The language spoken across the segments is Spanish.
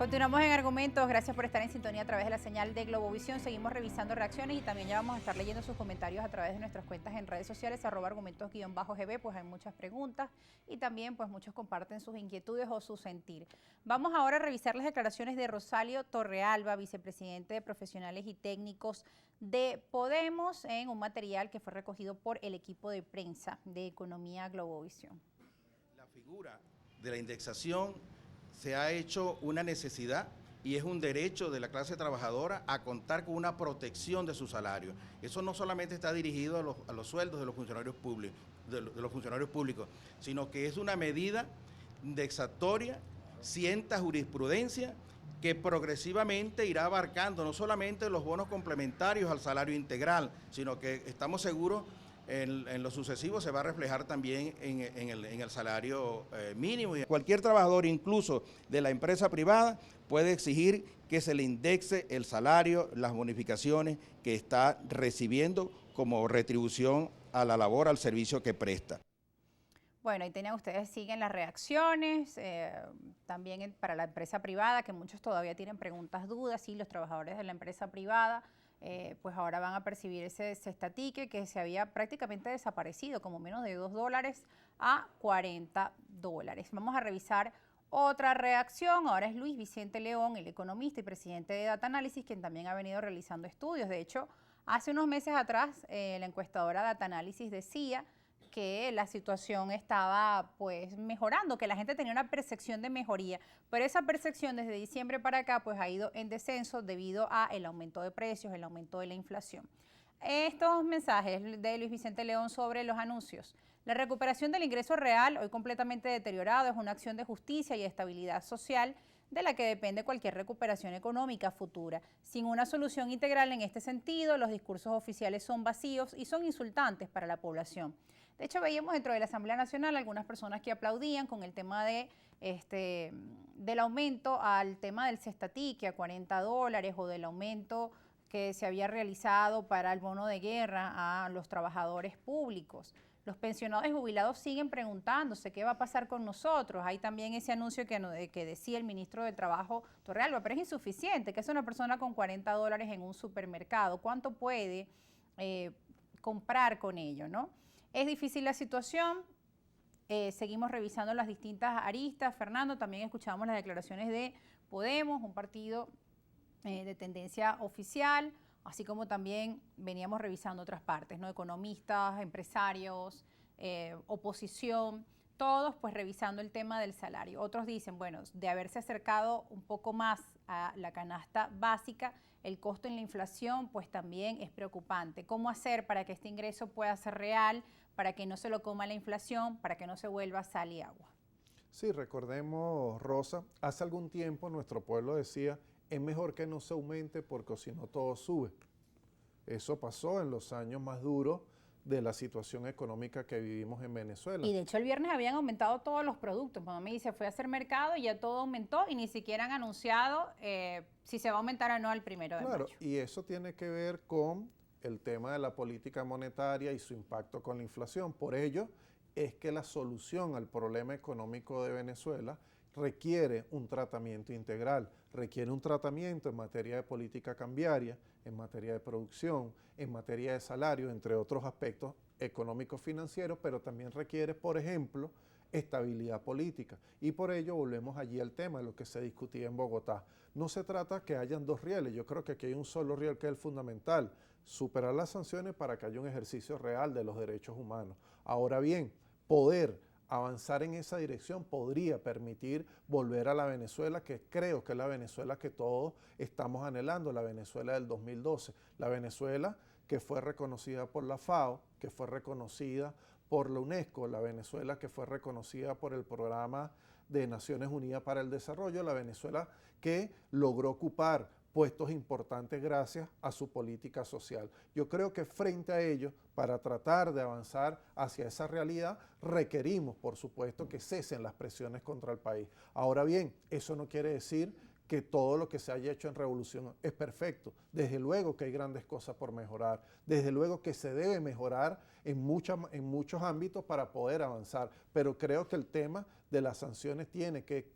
Continuamos en Argumentos, gracias por estar en sintonía a través de la señal de Globovisión. Seguimos revisando reacciones y también ya vamos a estar leyendo sus comentarios a través de nuestras cuentas en redes sociales, @argumentos_gb, pues hay muchas preguntas y también pues muchos comparten sus inquietudes o su sentir. Vamos ahora a revisar las declaraciones de Rosalio Torrealba, vicepresidente de Profesionales y Técnicos de Podemos, en un material que fue recogido por el equipo de prensa de Economía Globovisión. La figura de la indexación se ha hecho una necesidad y es un derecho de la clase trabajadora a contar con una protección de su salario. Eso no solamente está dirigido a los sueldos de los funcionarios públicos, sino que es una medida indexatoria, sienta jurisprudencia que progresivamente irá abarcando no solamente los bonos complementarios al salario integral, sino que estamos seguros en lo sucesivo se va a reflejar también en el salario mínimo. Cualquier trabajador, incluso de la empresa privada, puede exigir que se le indexe el salario, las bonificaciones que está recibiendo como retribución a la labor, al servicio que presta. Bueno, ahí tenían ustedes, siguen las reacciones, también para la empresa privada, que muchos todavía tienen preguntas, dudas, sí, los trabajadores de la empresa privada, pues ahora van a percibir ese cestatique que se había prácticamente desaparecido, como menos de $2 a $40. Vamos a revisar otra reacción. Ahora es Luis Vicente León, el economista y presidente de Data Analysis, quien también ha venido realizando estudios. De hecho, hace unos meses atrás, la encuestadora Data Analysis decía que la situación estaba pues mejorando, que la gente tenía una percepción de mejoría, pero esa percepción desde diciembre para acá pues ha ido en descenso debido a el aumento de precios, el aumento de la inflación. Estos mensajes de Luis Vicente León sobre los anuncios. La recuperación del ingreso real, hoy completamente deteriorado, es una acción de justicia y estabilidad social de la que depende cualquier recuperación económica futura. Sin una solución integral en este sentido, los discursos oficiales son vacíos y son insultantes para la población. De hecho, veíamos dentro de la Asamblea Nacional algunas personas que aplaudían con el tema del aumento al tema del cestatique a $40 o del aumento que se había realizado para el bono de guerra a los trabajadores públicos. Los pensionados y jubilados siguen preguntándose qué va a pasar con nosotros. Hay también ese anuncio que decía el ministro de Trabajo Torrealba, pero es insuficiente, que es una persona con $40 en un supermercado. ¿Cuánto puede comprar con ello, no? Es difícil la situación. Seguimos revisando las distintas aristas. Fernando, también escuchamos las declaraciones de Podemos, un partido de tendencia oficial, así como también veníamos revisando otras partes, ¿no? Economistas, empresarios, oposición, todos pues revisando el tema del salario. Otros dicen, bueno, de haberse acercado un poco más a la canasta básica, el costo en la inflación pues también es preocupante. ¿Cómo hacer para que este ingreso pueda ser real, para que no se lo coma la inflación, para que no se vuelva sal y agua? Sí, recordemos, Rosa, hace algún tiempo nuestro pueblo decía, es mejor que no se aumente porque si no todo sube. Eso pasó en los años más duros de la situación económica que vivimos en Venezuela. Y de hecho el viernes habían aumentado todos los productos. Cuando me dice, fue a hacer mercado y ya todo aumentó y ni siquiera han anunciado si se va a aumentar o no el 1 de Claro, mayo. y eso tiene que ver con el tema de la política monetaria y su impacto con la inflación. Por ello es que la solución al problema económico de Venezuela requiere un tratamiento integral, requiere un tratamiento en materia de política cambiaria, en materia de producción, en materia de salario, entre otros aspectos económicos financieros, pero también requiere, por ejemplo, estabilidad política. Y por ello volvemos allí al tema de lo que se discutía en Bogotá. No se trata que hayan dos rieles, yo creo que aquí hay un solo riel que es el fundamental, superar las sanciones para que haya un ejercicio real de los derechos humanos. Ahora bien, poder avanzar en esa dirección podría permitir volver a la Venezuela, que creo que es la Venezuela que todos estamos anhelando, la Venezuela del 2012, la Venezuela que fue reconocida por la FAO, que fue reconocida por la UNESCO, la Venezuela que fue reconocida por el Programa de Naciones Unidas para el Desarrollo, la Venezuela que logró ocupar puestos importantes gracias a su política social. Yo creo que frente a ello, para tratar de avanzar hacia esa realidad, requerimos, por supuesto, que cesen las presiones contra el país. Ahora bien, eso no quiere decir que todo lo que se haya hecho en revolución es perfecto. Desde luego que hay grandes cosas por mejorar. Desde luego que se debe mejorar en muchos ámbitos para poder avanzar. Pero creo que el tema de las sanciones tiene que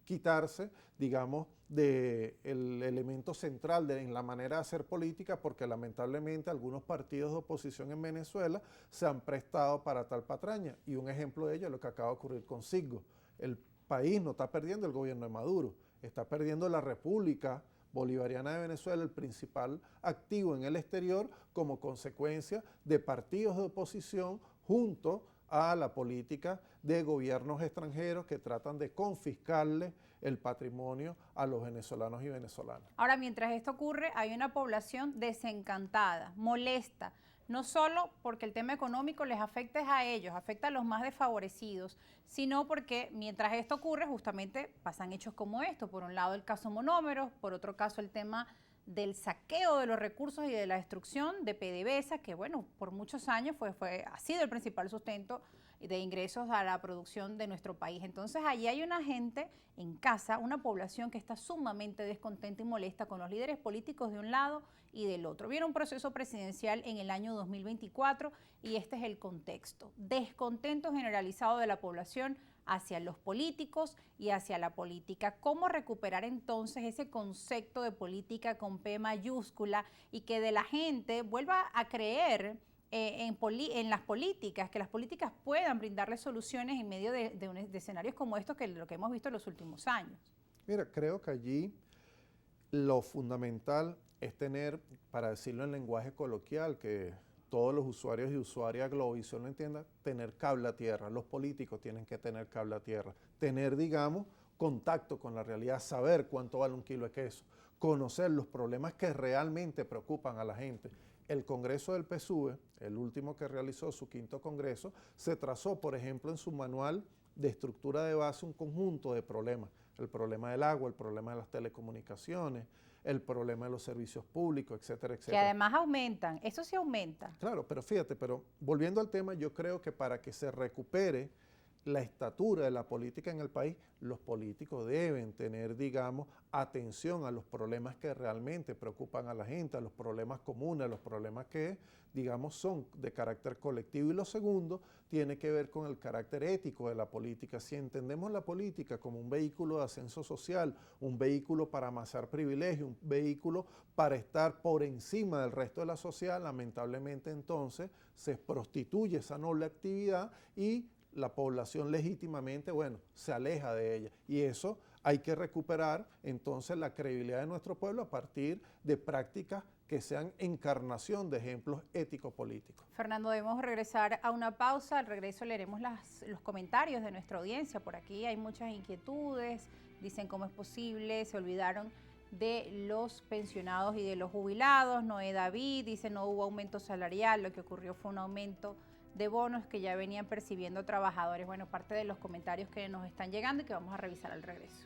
quitarse, digamos, del elemento central en la manera de hacer política, porque lamentablemente algunos partidos de oposición en Venezuela se han prestado para tal patraña. Y un ejemplo de ello es lo que acaba de ocurrir con Citgo. El país no está perdiendo el gobierno de Maduro, está perdiendo la República Bolivariana de Venezuela, el principal activo en el exterior, como consecuencia de partidos de oposición junto a la política de gobiernos extranjeros que tratan de confiscarle el patrimonio a los venezolanos y venezolanas. Ahora, mientras esto ocurre, hay una población desencantada, molesta, no solo porque el tema económico les afecta a ellos, afecta a los más desfavorecidos, sino porque mientras esto ocurre, justamente pasan hechos como esto. Por un lado el caso Monómeros, por otro caso el tema del saqueo de los recursos y de la destrucción de PDVSA, que bueno, por muchos años ha sido el principal sustento de ingresos a la producción de nuestro país. Entonces allí hay una gente en casa, una población que está sumamente descontenta y molesta con los líderes políticos de un lado y del otro. Viene un proceso presidencial en el año 2024 y este es el contexto. Descontento generalizado de la población hacia los políticos y hacia la política. ¿Cómo recuperar entonces ese concepto de política con P mayúscula y que de la gente vuelva a creer en las políticas, que las políticas puedan brindarles soluciones en medio de escenarios como estos, que lo que hemos visto en los últimos años? Mira, creo que allí lo fundamental es tener, para decirlo en lenguaje coloquial, que todos los usuarios y usuarias de Globovisión lo entiendan, tener cable a tierra. Los políticos tienen que tener cable a tierra. Tener, digamos, contacto con la realidad, saber cuánto vale un kilo de queso, conocer los problemas que realmente preocupan a la gente. El Congreso del PSUV, el último que realizó su 5º Congreso, se trazó, por ejemplo, en su manual de estructura de base un conjunto de problemas. El problema del agua, el problema de las telecomunicaciones, el problema de los servicios públicos, etcétera, etcétera. Que además aumentan, eso sí aumenta. Claro, pero fíjate, volviendo al tema, yo creo que para que se recupere la estatura de la política en el país, los políticos deben tener, digamos, atención a los problemas que realmente preocupan a la gente, a los problemas comunes, a los problemas que, digamos, son de carácter colectivo. Y lo segundo tiene que ver con el carácter ético de la política. Si entendemos la política como un vehículo de ascenso social, un vehículo para amasar privilegios, un vehículo para estar por encima del resto de la sociedad, lamentablemente entonces se prostituye esa noble actividad y la población legítimamente, bueno, se aleja de ella. Y eso hay que recuperar entonces la credibilidad de nuestro pueblo a partir de prácticas que sean encarnación de ejemplos ético-políticos. Fernando, debemos regresar a una pausa. Al regreso leeremos los comentarios de nuestra audiencia. Por aquí hay muchas inquietudes, dicen cómo es posible, se olvidaron de los pensionados y de los jubilados. Noé David dice no hubo aumento salarial, lo que ocurrió fue un aumento de bonos que ya venían percibiendo trabajadores. Bueno, parte de los comentarios que nos están llegando y que vamos a revisar al regreso.